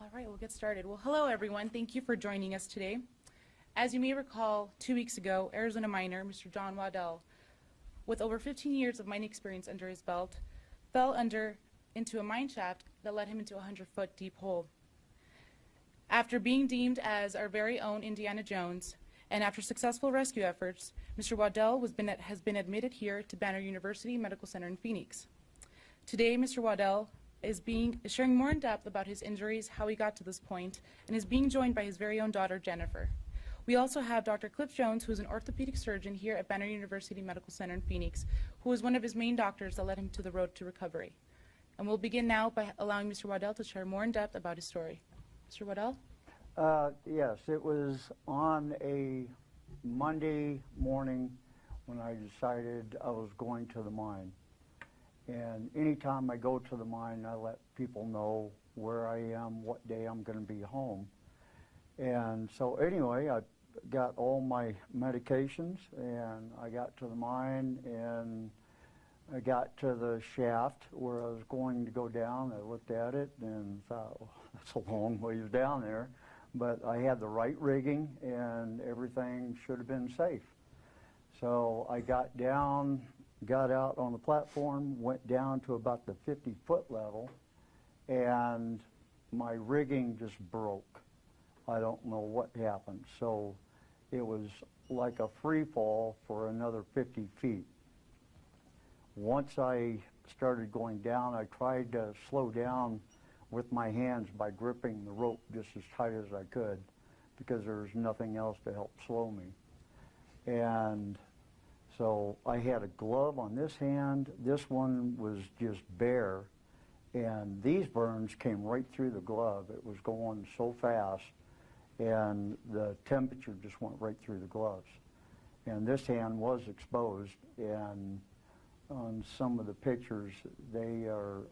All right, we'll get started. Well, hello everyone. Thank you for joining us today. As you may recall, 2 weeks ago, Arizona miner Mr. John Waddell, with over 15 years of mining experience under his belt, fell into a mine shaft that led him into a 100-foot deep hole. After being deemed as our very own Indiana Jones, and after successful rescue efforts, Mr. Waddell has been admitted here to Banner University Medical Center in Phoenix. Today, Mr. Waddell is sharing more in depth about his injuries, how he got to this point, and is being joined by his very own daughter, Jennifer. We also have Dr. Cliff Jones, who is an orthopedic surgeon here at Banner University Medical Center in Phoenix, who is one of his main doctors that led him to the road to recovery. And we'll begin now by allowing Mr. Waddell to share more in depth about his story. Mr. Waddell? Yes, it was on a Monday morning when I decided I was going to the mine. And anytime I go to the mine, I let people know where I am, what day I'm going to be home. And so anyway, I got all my medications, and I got to the mine, and I got to the shaft where I was going to go down. I looked at it and thought, well, that's a long ways down there. But I had the right rigging, and everything should have been safe. So I got down, got out on the platform, went down to about the 50-foot level, and my rigging just broke. I don't know what happened. So it was like a free fall for another 50 feet. Once I started going down, I tried to slow down with my hands by gripping the rope just as tight as I could, because there was nothing else to help slow me. And so I had a glove on this hand. This one was just bare, and these burns came right through the glove. It was going so fast, and the temperature just went right through the gloves. And this hand was exposed, and on some of the pictures, they are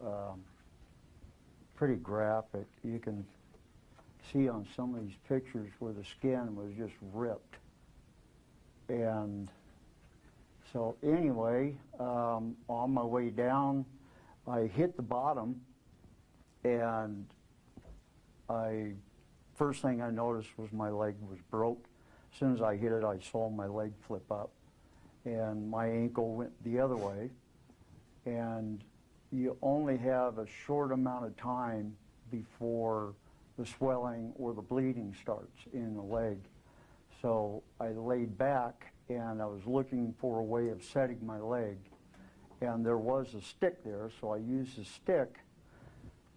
pretty graphic. You can see on some of these pictures where the skin was just ripped. And so anyway, on my way down, I hit the bottom, and first thing I noticed was my leg was broke. As soon as I hit it, I saw my leg flip up, and my ankle went the other way. And you only have a short amount of time before the swelling or the bleeding starts in the leg. So I laid back, and I was looking for a way of setting my leg, and there was a stick there, so I used the stick,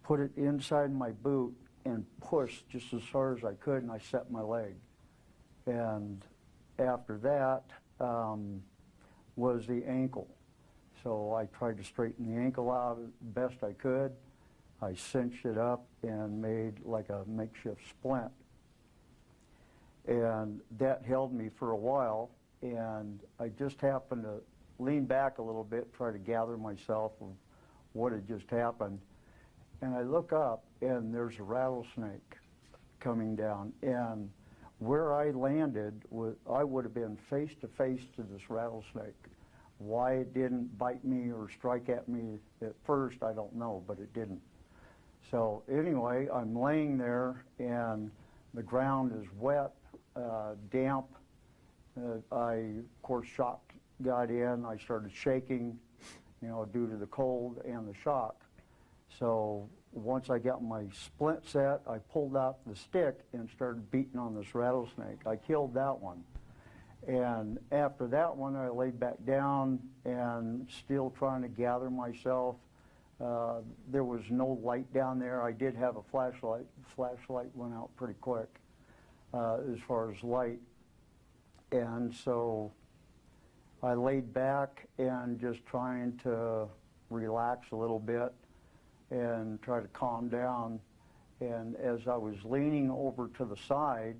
put it inside my boot, and pushed just as hard as I could, and I set my leg. And after that was the ankle. So I tried to straighten the ankle out as best I could. I cinched it up and made like a makeshift splint. And that held me for a while, and I just happened to lean back a little bit, try to gather myself of what had just happened. And I look up, and there's a rattlesnake coming down. And where I landed, I would have been face to face to this rattlesnake. Why it didn't bite me or strike at me at first, I don't know, but it didn't. So anyway, I'm laying there, and the ground is wet, damp. I, of course, shock got in. I started shaking, due to the cold and the shock. So once I got my splint set, I pulled out the stick and started beating on this rattlesnake. I killed that one. And after that one, I laid back down and still trying to gather myself. There was no light down there. I did have a flashlight. The flashlight went out pretty quick as far as light. And so I laid back and just trying to relax a little bit and try to calm down. And as I was leaning over to the side,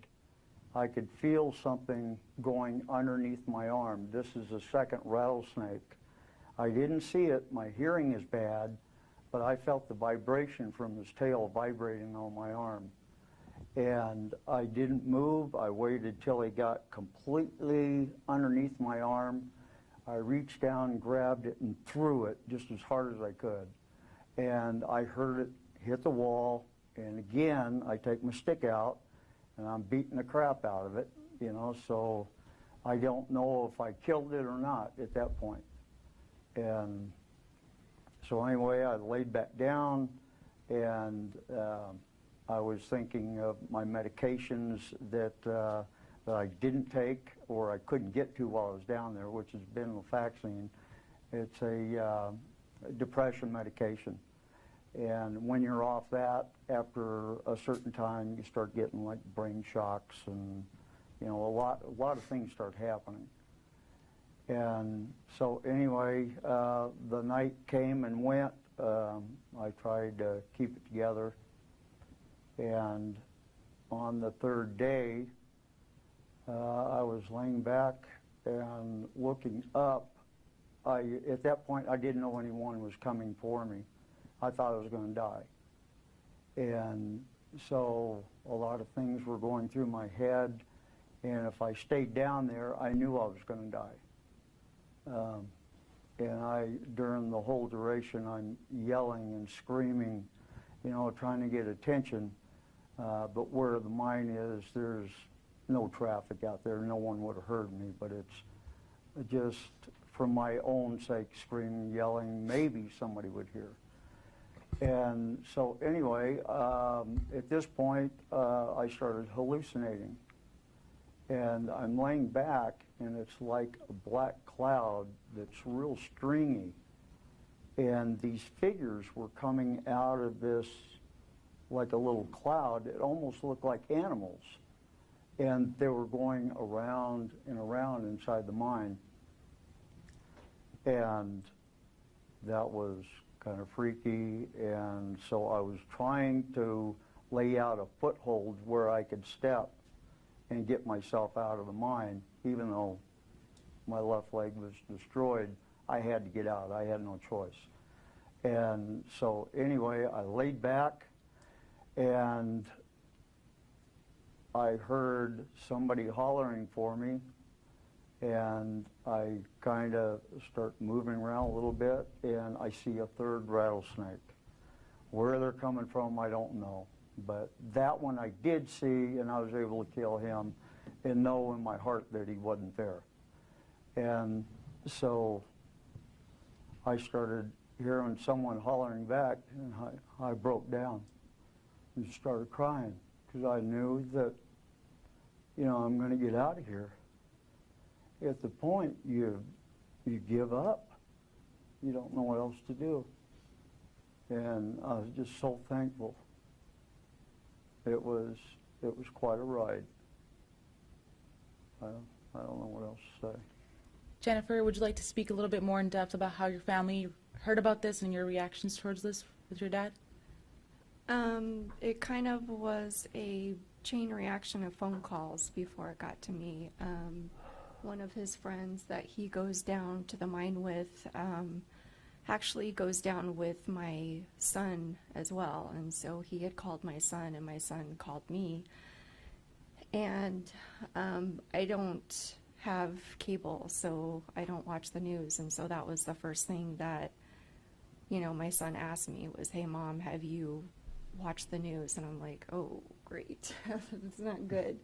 I could feel something going underneath my arm. This is a second rattlesnake. I didn't see it. My hearing is bad, but I felt the vibration from his tail vibrating on my arm. And I didn't move. I waited till he got completely underneath my arm. I reached down, grabbed it, and threw it just as hard as I could. And I heard it hit the wall, And again, I take my stick out, and I'm beating the crap out of it, you know, so I don't know if I killed it or not at that point. And so anyway, I laid back down, and I was thinking of my medications that I didn't take or I couldn't get to while I was down there, which has been venlafaxine. It's a depression medication. And when you're off that, after a certain time, you start getting like brain shocks, and you know, a lot of things start happening. And so anyway, the night came and went. I tried to keep it together. And on the third day, I was laying back and looking up. At that point, I didn't know anyone was coming for me. I thought I was going to die. And so a lot of things were going through my head, and if I stayed down there, I knew I was going to die. And during the whole duration, I'm yelling and screaming, you know, trying to get attention. But where the mine is, there's no traffic out there. No one would have heard me, but it's just for my own sake, screaming, yelling, maybe somebody would hear. And so anyway, at this point, I started hallucinating. And I'm laying back, and it's like a black cloud that's real stringy. And these figures were coming out of this like a little cloud. It almost looked like animals. And they were going around and around inside the mine. And that was kind of freaky. And so I was trying to lay out a foothold where I could step and get myself out of the mine. Even though my left leg was destroyed, I had to get out. I had no choice. And so anyway, I laid back, and I heard somebody hollering for me, and I kind of start moving around a little bit, and I see a third rattlesnake. Where they're coming from, I don't know. But that one I did see, and I was able to kill him and know in my heart that he wasn't there. And so I started hearing someone hollering back, and I broke down and started crying because I knew that, you know, I'm going to get out of here. At the point you give up. You don't know what else to do. And I was just so thankful. It was quite a ride. I don't know what else to say. Jennifer, would you like to speak a little bit more in depth about how your family heard about this and your reactions towards this with your dad? It kind of was a chain reaction of phone calls before it got to me. One of his friends that he goes down to the mine with actually goes down with my son as well. And so he had called my son, and my son called me. And I don't have cable, so I don't watch the news. And so that was the first thing that, you know, my son asked me was, "Hey, Mom, have you watched the news?" And I'm like, "Oh, great. It's not good."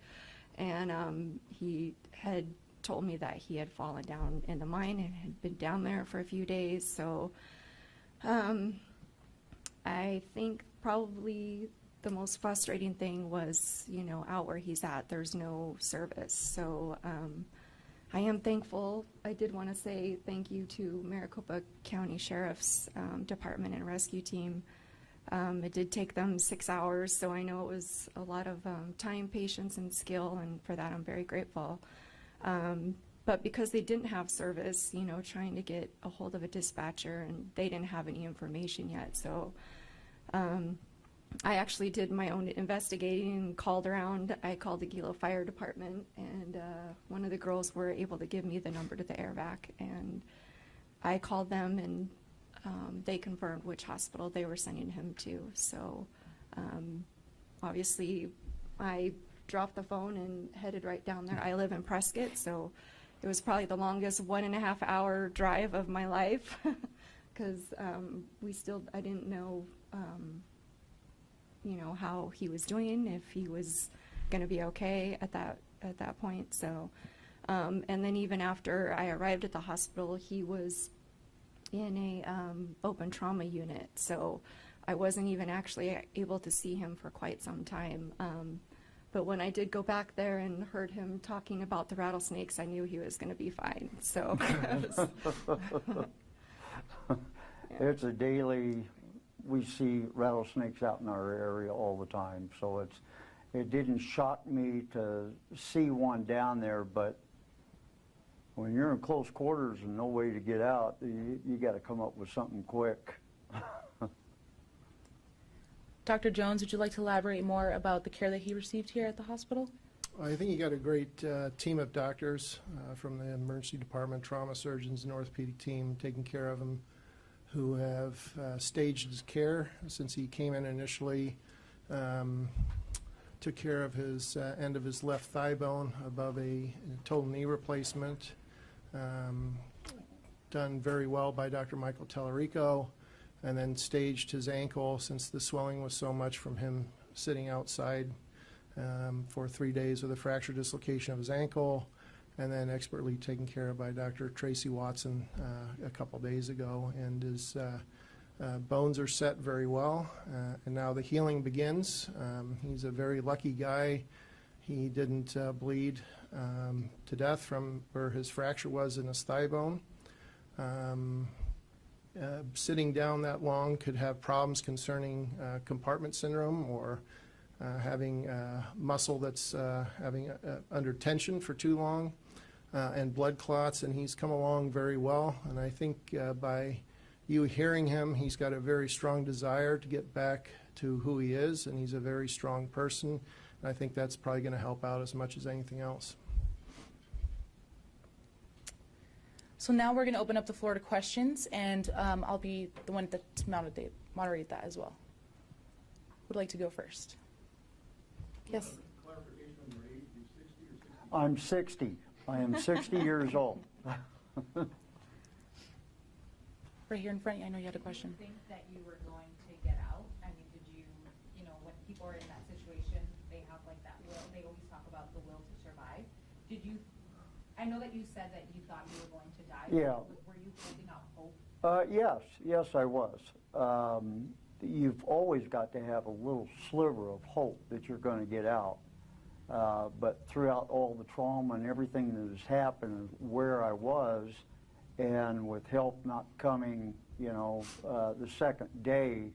And he had told me that he had fallen down in the mine and had been down there for a few days. So I think probably the most frustrating thing was, you know, out where he's at, there's no service. So I am thankful. I did want to say thank you to Maricopa County Sheriff's Department and Rescue Team. It did take them 6 hours, so I know it was a lot of time, patience, and skill, and for that I'm very grateful. But because they didn't have service, you know, trying to get a hold of a dispatcher, and they didn't have any information yet. So I actually did my own investigating and called around. I called the Gila Fire Department, and one of the girls were able to give me the number to the air vac, and I called them, and they confirmed which hospital they were sending him to. So obviously I dropped the phone and headed right down there. I live in Prescott, so it was probably the longest 1.5 hour drive of my life because I didn't know you know, how he was doing, if he was going to be okay at that point. So, and then even after I arrived at the hospital, he was in a open trauma unit. So I wasn't even actually able to see him for quite some time. But when I did go back there and heard him talking about the rattlesnakes, I knew he was going to be fine. So it's a daily, we see rattlesnakes out in our area all the time. So it didn't shock me to see one down there, but when you're in close quarters and no way to get out, you got to come up with something quick. Dr. Jones, would you like to elaborate more about the care that he received here at the hospital? I think you got a great team of doctors from the emergency department, trauma surgeons, and orthopedic team taking care of him, who have staged his care since he came in initially. Took care of his end of his left thigh bone above a total knee replacement. Done very well by Dr. Michael Tellerico, and then staged his ankle since the swelling was so much from him sitting outside for 3 days with a fracture dislocation of his ankle, and then expertly taken care of by Dr. Tracy Watson a couple days ago. And his bones are set very well, and now the healing begins. He's a very lucky guy. He didn't bleed to death from where his fracture was in his thigh bone. Sitting down that long could have problems concerning compartment syndrome, or having muscle that's under tension for too long, and blood clots, and he's come along very well. And I think by you hearing him, he's got a very strong desire to get back to who he is, and he's a very strong person. And I think that's probably going to help out as much as anything else. So now we're going to open up the floor to questions, and I'll be the one that moderate that as well. Who would like to go first? Yes. Clarification on your age, you're 60 or 60? I'm 60. I am 60 years old. Right here in front, I know you had a question. Think that you were going to get out? I mean, did you, you know, when people are in that situation, they have like that will, they always talk about the will to survive. Did you, I know that you said that you thought you were going to die. Yeah. Were you holding out hope? Yes, I was. You've always got to have a little sliver of hope that you're going to get out. But throughout all the trauma and everything that has happened, where I was, and with help not coming, the second day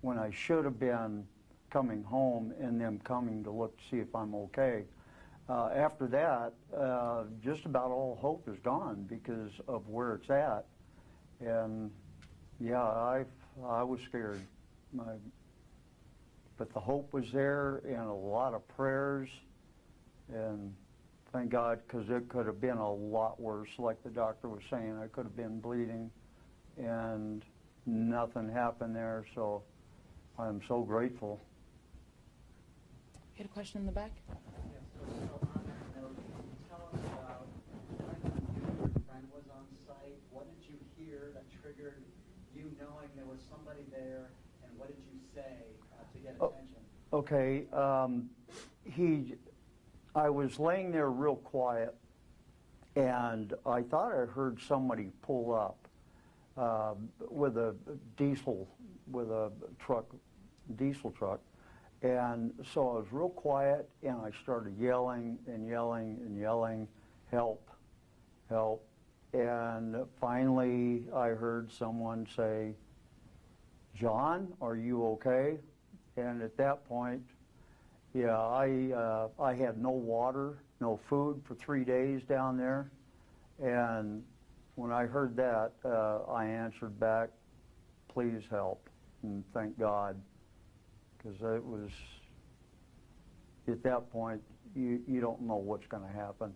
when I should have been coming home and them coming to look to see if I'm okay. After that, just about all hope is gone because of where it's at. And yeah, I was scared. But the hope was there, and a lot of prayers, and thank God, because it could have been a lot worse. Like the doctor was saying, I could have been bleeding, and nothing happened there, so I'm so grateful. You had a question in the back? So on that note, can you tell us about when your friend was on site? What did you hear that triggered you knowing there was somebody there, and what did you say to get attention? Okay, I was laying there real quiet, and I thought I heard somebody pull up with a diesel truck. And so I was real quiet, and I started yelling and yelling and yelling, help, help. And finally I heard someone say, John, are you okay? And at that point, yeah, I had no water, no food for 3 days down there. And when I heard that, I answered back, please help, and thank God. Because it was, at that point, you don't know what's going to happen.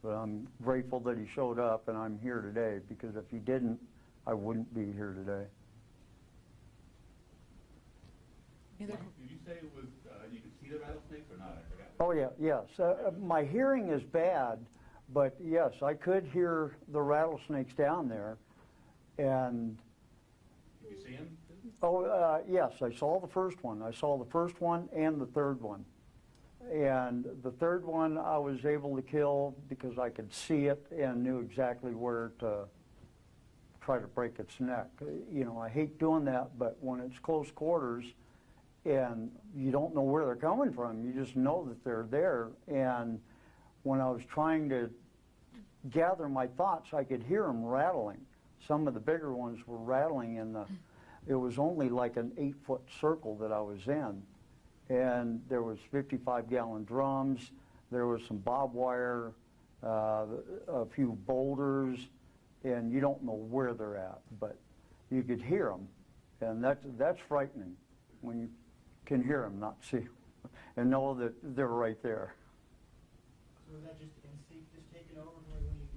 But I'm grateful that he showed up, and I'm here today, because if he didn't, I wouldn't be here today. Did you say it was, you could see the rattlesnakes or not? I forgot. Oh, yeah, yes. My hearing is bad, but yes, I could hear the rattlesnakes down there. And Did you see him? Oh, yes, I saw the first one. I saw the first one and the third one. And the third one I was able to kill because I could see it and knew exactly where to try to break its neck. You know, I hate doing that, but when it's close quarters and you don't know where they're coming from, you just know that they're there. And when I was trying to gather my thoughts, I could hear them rattling. Some of the bigger ones were rattling in the, it was only like an 8-foot circle that I was in. And there was 55-gallon drums, there was some barbed wire, a few boulders, and you don't know where they're at, but you could hear them. And that's frightening when you can hear them, not see them, and know that they're right there. So was that just instinct just taking over when you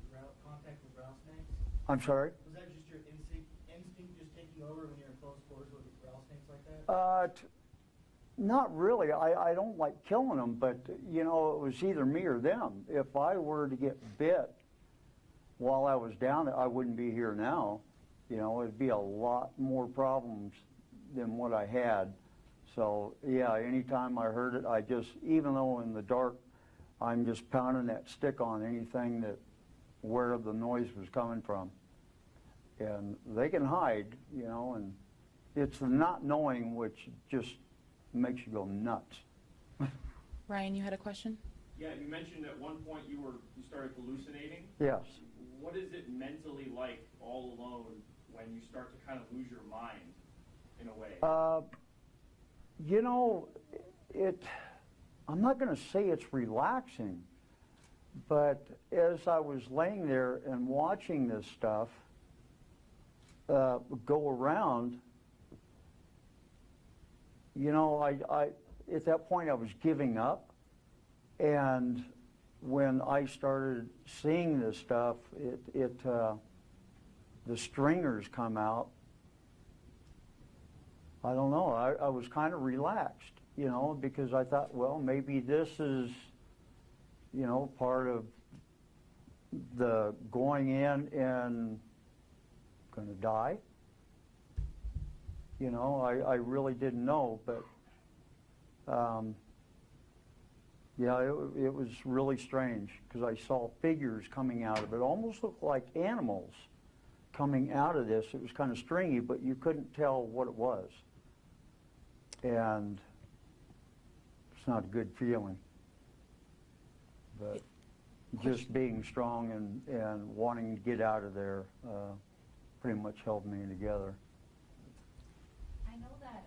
contact with rattlesnakes? I'm sorry? Was that just your instinct just taking over when you're in close quarters with rattlesnakes like that? Not really. I don't like killing them, but, you know, it was either me or them. If I were to get bit while I was down there, I wouldn't be here now. You know, it'd be a lot more problems than what I had. So, yeah, anytime I heard it, I just, even though in the dark, I'm just pounding that stick on anything that, where the noise was coming from. And they can hide, you know, and it's the not knowing which just makes you go nuts. Ryan, you had a question? Yeah, you mentioned at one point you started hallucinating. Yes. What is it mentally like all alone when you start to kind of lose your mind in a way? You know, I'm not going to say it's relaxing, but as I was laying there and watching this stuff go around, you know, I at that point I was giving up, and when I started seeing this stuff, the stringers come out. I don't know, I was kind of relaxed, you know, because I thought, well, maybe this is, you know, part of the going in and going to die. You know, I really didn't know, but yeah, it was really strange because I saw figures coming out of it, almost looked like animals coming out of this. It was kind of stringy, but you couldn't tell what it was. And it's not a good feeling. But just being strong and wanting to get out of there pretty much held me together. I know that,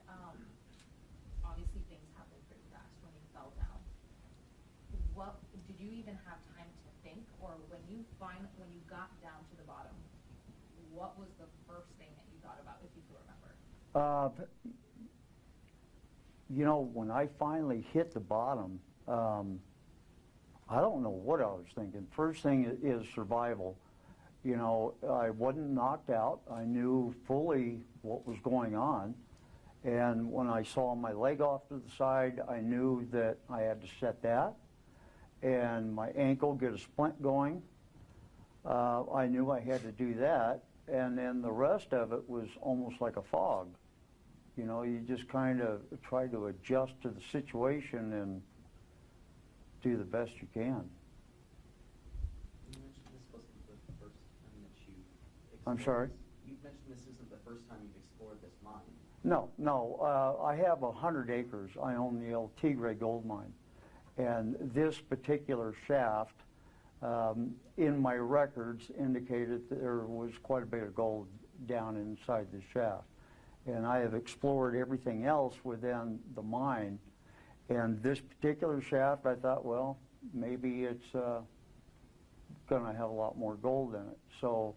obviously things happened pretty fast when you fell down. Did you even have time to think, or when you got down to the bottom, what was the first thing that you thought about, if you can remember? You know, when I finally hit the bottom, I don't know what I was thinking. First thing is survival. You know, I wasn't knocked out. I knew fully what was going on. And when I saw my leg off to the side, I knew that I had to set that. And my ankle, get a splint going. I knew I had to do that. And then the rest of it was almost like a fog. You know, you just kind of try to adjust to the situation and do the best you can. You mentioned this wasn't the first time that you explored. I'm sorry? You mentioned this isn't the first time you've explored this mine. No. I have 100 acres. I own the El Tigre gold mine. And this particular shaft, in my records, indicated that there was quite a bit of gold down inside the shaft. And I have explored everything else within the mine. And this particular shaft, I thought, well, maybe it's going to have a lot more gold in it. So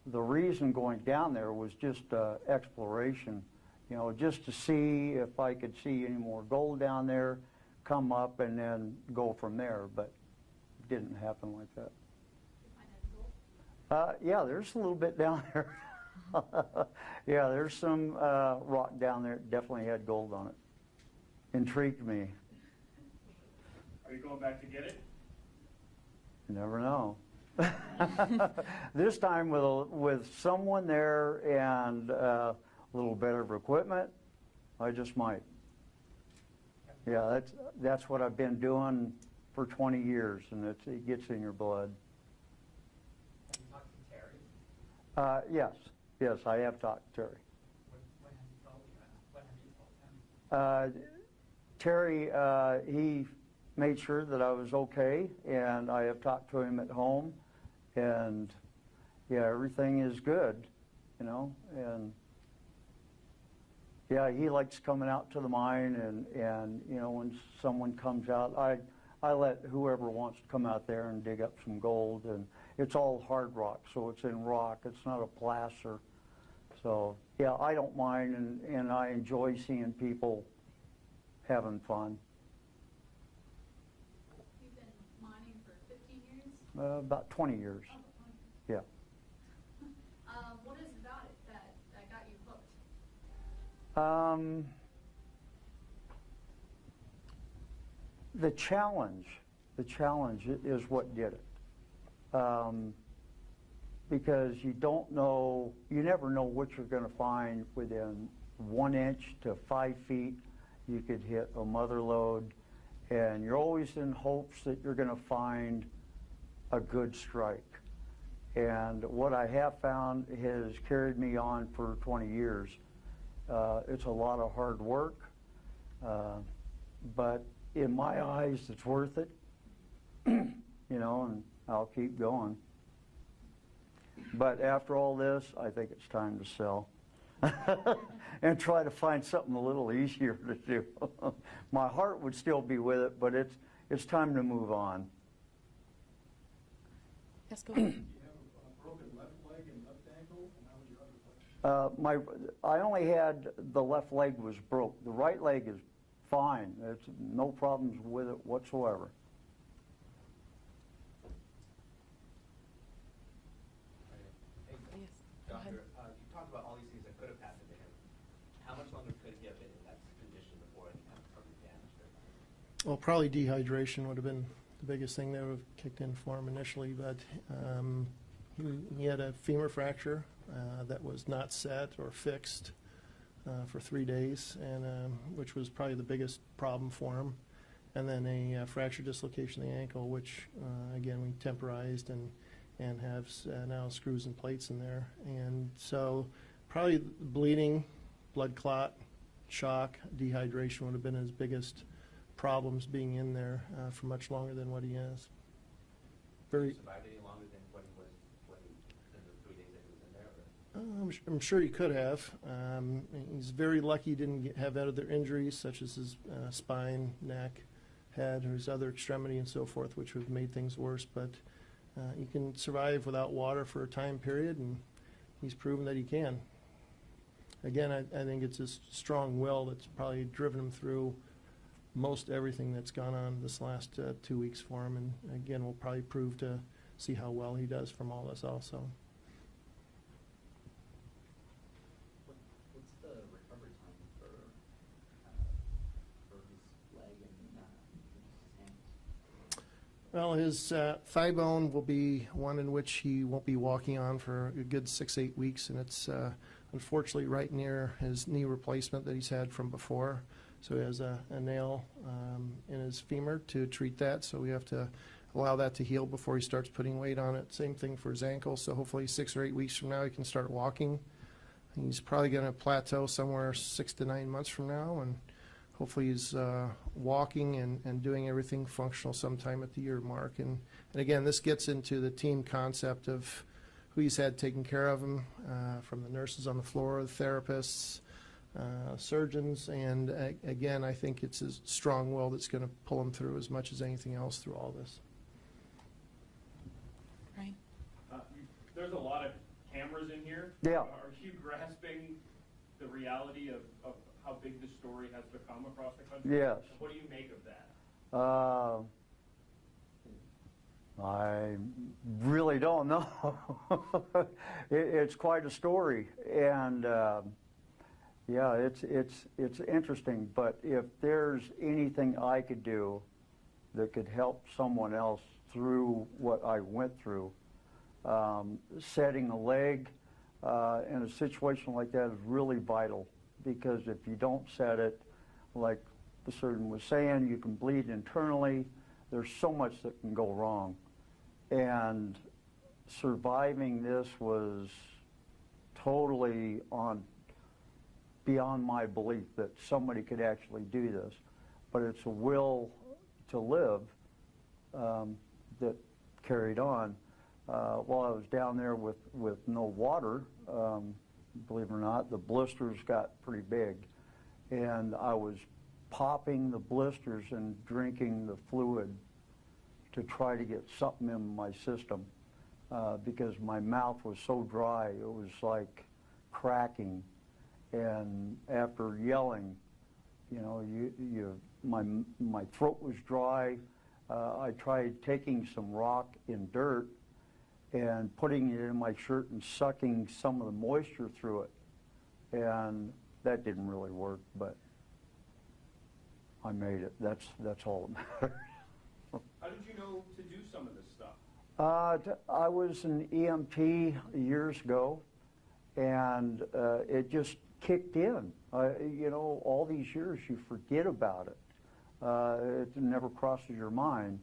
the reason going down there was just exploration, you know, just to see if I could see any more gold down there, come up, and then go from there. But it didn't happen like that. Yeah, there's a little bit down there. Yeah, there's some rock down there that definitely had gold on it. Intrigued me. Are you going back to get it? You never know. This time with someone there and a little better equipment, I just might. Yeah, that's what I've been doing for 20 years, and it gets in your blood. Have you talked to Terry? Yes, I have talked to Terry. What have you told you? What have you told him? Terry, he made sure that I was okay, and I have talked to him at home, and yeah, everything is good, you know, and yeah, he likes coming out to the mine, and you know, when someone comes out, I let whoever wants to come out there and dig up some gold, and it's all hard rock, so it's in rock, it's not a placer. So yeah, I don't mind, and I enjoy seeing people having fun. You've been mining for 15 years? About 20 years. Oh, 20 Yeah. years. What is it about it that got you hooked? The challenge is what did it. Because you don't know, you never know what you're going to find within 1 inch to 5 feet. You could hit a mother lode, and you're always in hopes that you're going to find a good strike. And what I have found has carried me on for 20 years. It's a lot of hard work, but in my eyes, it's worth it. You know, and I'll keep going. But after all this, I think it's time to sell and try to find something a little easier to do. My heart would still be with it, but it's time to move on. Yes, go ahead. Do you have a broken left leg and left ankle, and how was your other leg? I only had the left leg was broke. The right leg is fine. There's no problems with it whatsoever. Yes, go ahead. Doctor, you talked about all these things that could have happened to him. How much longer could he have been in that condition before any kind of permanent damage could have happened? Well, probably dehydration would have been the biggest thing that would have kicked in for him initially, but he had a femur fracture that was not set or fixed for 3 days, and which was probably the biggest problem for him. And then a fracture dislocation of the ankle, which again we temporized and have now screws and plates in there. And so probably bleeding, blood clot, shock, dehydration would have been his biggest problems being in there for much longer than what he has. Could he survive any longer than what he was in the 3 days that he was in there? I'm sure he could have. He's very lucky he didn't have other injuries such as his spine, neck, head, or his other extremity and so forth, which would have made things worse. But he can survive without water for a time period, and he's proven that he can. Again, I think it's his strong will that's probably driven him through most everything that's gone on this last 2 weeks for him. And again, we'll probably prove to see how well he does from all this also. What's the recovery time for his leg and his hands? Well, his thigh bone will be one in which he won't be walking on for a good 6-8 weeks, and it's unfortunately right near his knee replacement that he's had from before. So he has a nail in his femur to treat that, so we have to allow that to heal before he starts putting weight on it. Same thing for his ankle, so hopefully 6 or 8 weeks from now he can start walking. He's probably going to plateau somewhere 6 to 9 months from now, and hopefully he's walking and doing everything functional sometime at the year mark. And again, this gets into the team concept of who he's had taking care of him, from the nurses on the floor, the therapists, surgeons, and again, I think it's his strong will that's going to pull him through as much as anything else through all this. Right. There's a lot of cameras in here. Yeah. Are you grasping the reality of how big this story has become across the country? Yes. What do you make of that? I really don't know. It's quite a story, and yeah, it's interesting. But if there's anything I could do that could help someone else through what I went through, setting a leg, in a situation like that is really vital, because if you don't set it, like the surgeon was saying, you can bleed internally. There's so much that can go wrong. And surviving this was totally beyond my belief that somebody could actually do this. But it's a will to live that carried on. While I was down there with no water, believe it or not, the blisters got pretty big. And I was popping the blisters and drinking the fluid to try to get something in my system because my mouth was so dry, it was like cracking. And after yelling, you know, my throat was dry. I tried taking some rock and dirt and putting it in my shirt and sucking some of the moisture through it. And that didn't really work, but I made it. That's all that matters. How did you know to do some of this stuff? I was an EMT years ago, and it just kicked in. You know, all these years you forget about it. It never crosses your mind.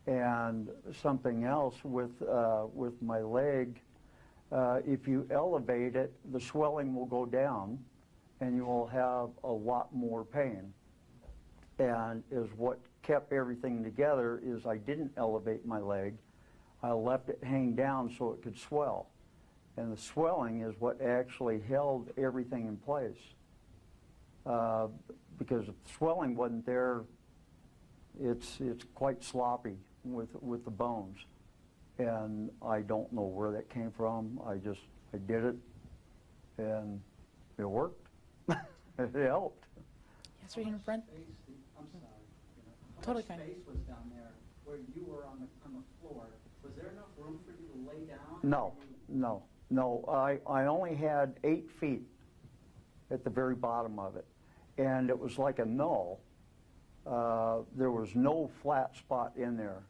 And something else with my leg, if you elevate it, the swelling will go down, and you will have a lot more pain. And is what kept everything together is I didn't elevate my leg. I left it hang down so it could swell. And the swelling is what actually held everything in place. Because if the swelling wasn't there, it's quite sloppy with the bones. And I don't know where that came from. I did it, and it worked. It helped. Yes, right here in front. I'm sorry. How Totally much fine. space was down there where you were on the floor? Was there enough room for you to lay down? No. I only had 8 feet at the very bottom of it, and it was like a null. There was no flat spot in there,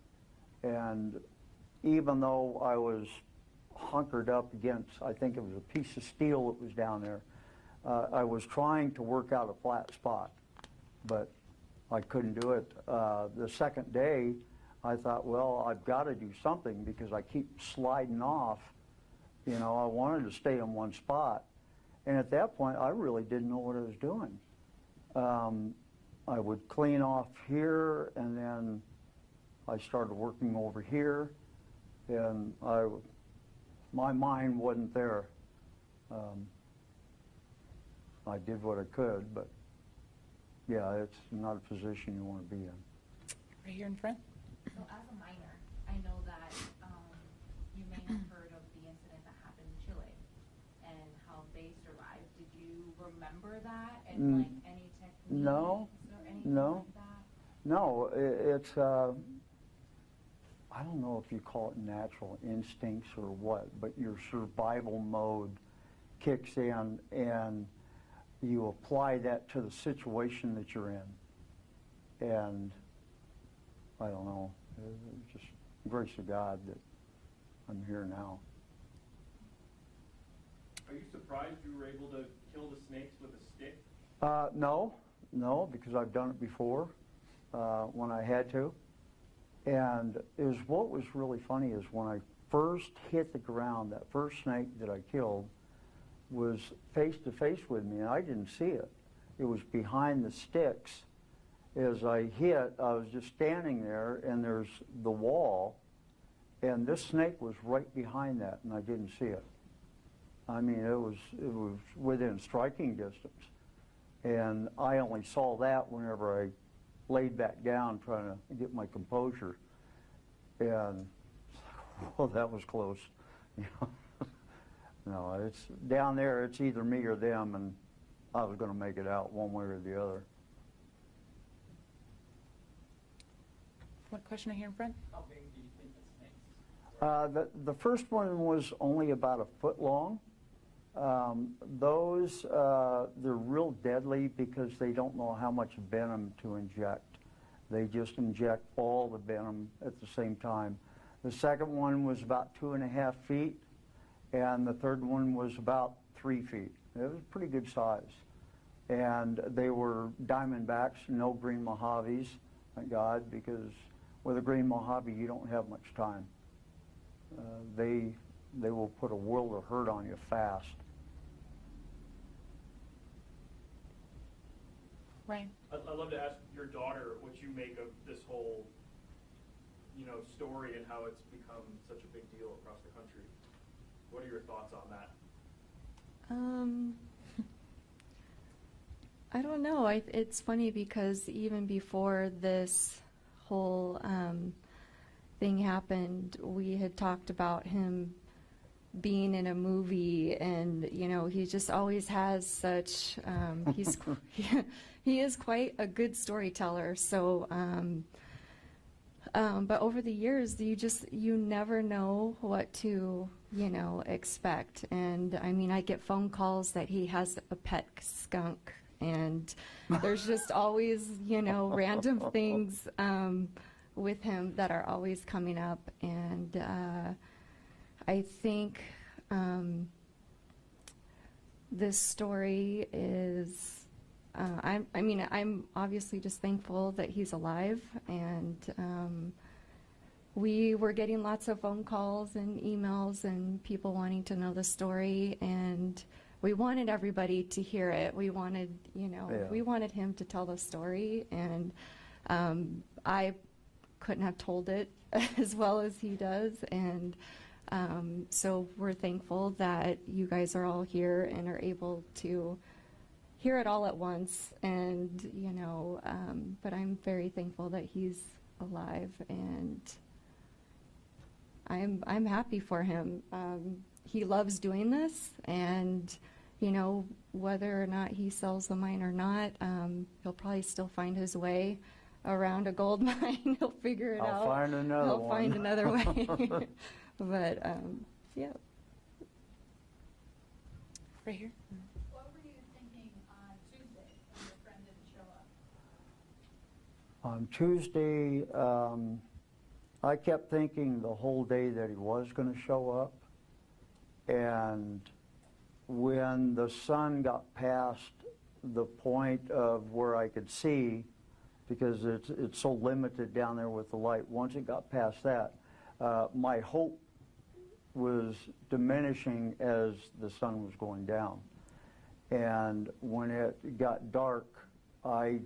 and even though I was hunkered up against, I think it was a piece of steel that was down there, I was trying to work out a flat spot, but I couldn't do it. The second day, I thought, well, I've got to do something because I keep sliding off. You know, I wanted to stay in one spot. And at that point, I really didn't know what I was doing. I would clean off here, and then I started working over here, and my mind wasn't there. I did what I could, but yeah, it's not a position you want to be in. Right here in front. So as a minor, I know that you may have heard of the incident that happened in Chile and how they survived. Did you remember that and like any techniques or anything like that? No, it's, I don't know if you call it natural instincts or what, but your survival mode kicks in and you apply that to the situation that you're in. And I don't know, it's just grace of God that I'm here now. Are you surprised you were able to kill the snakes with a stick? No, because I've done it before when I had to. And what was really funny is when I first hit the ground, that first snake that I killed was face to face with me, and I didn't see it. It was behind the sticks. As I hit, I was just standing there, and there's the wall, and this snake was right behind that, and I didn't see it. I mean, it was within striking distance, and I only saw that whenever I laid back down trying to get my composure, and well, that was close. You know? No, it's down there. It's either me or them, and I was going to make it out one way or the other. One question here in front. How big do you think the snakes? The first one was only about a foot long. Those, they're real deadly because they don't know how much venom to inject. They just inject all the venom at the same time. The second one was about 2.5 feet, and the third one was about 3 feet. It was pretty good size. And they were diamondbacks, no green Mojaves, thank God, because with a green Mojave you don't have much time. They will put a world of hurt on you fast. Ryan? I'd love to ask your daughter what you make of this whole, story and how it's become such a big deal across the country. What are your thoughts on that? I don't know. It's funny because even before this whole thing happened, we had talked about him being in a movie, and he just always has such. He is quite a good storyteller. So, but over the years, you never know what to expect. And I mean, I get phone calls that he has a pet skunk. And there's just always, random things with him that are always coming up. And I think this story is, I'm obviously just thankful that he's alive. And we were getting lots of phone calls and emails and people wanting to know the story. And we wanted everybody to hear it. We wanted, we wanted him to tell the story, and I couldn't have told it as well as he does. And so we're thankful that you guys are all here and are able to hear it all at once. And but I'm very thankful that he's alive, and I'm happy for him. He loves doing this, and whether or not he sells the mine or not, he'll probably still find his way around a gold mine. He'll figure it out. I'll find another He'll one. find another way. But yeah. Right here. What were you thinking on Tuesday when your friend didn't show up? On Tuesday, I kept thinking the whole day that he was going to show up. And when the sun got past the point of where I could see, because it's so limited down there with the light, once it got past that, my hope was diminishing as the sun was going down. And when it got dark, I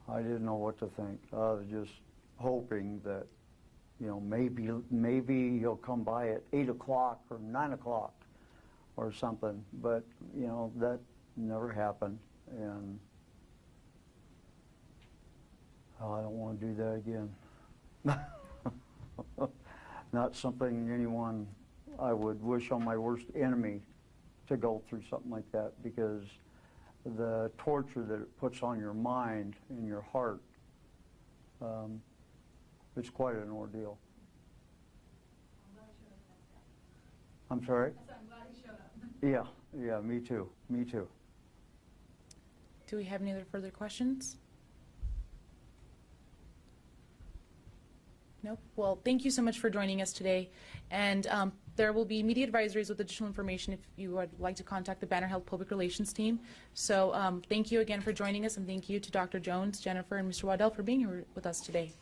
didn't know what to think. I was just hoping that, maybe he'll come by at 8 o'clock or 9 o'clock or something. But, that never happened. And I don't want to do that again. Not something anyone I would wish on my worst enemy to go through something like that, because the torture that it puts on your mind and your heart, it's quite an ordeal. I'm sorry? I said, I'm glad he showed up. Yeah, me too. Do we have any other further questions? Nope. Well, thank you so much for joining us today. And there will be media advisories with additional information if you would like to contact the Banner Health Public Relations team. So thank you again for joining us, and thank you to Dr. Jones, Jennifer, and Mr. Waddell for being here with us today.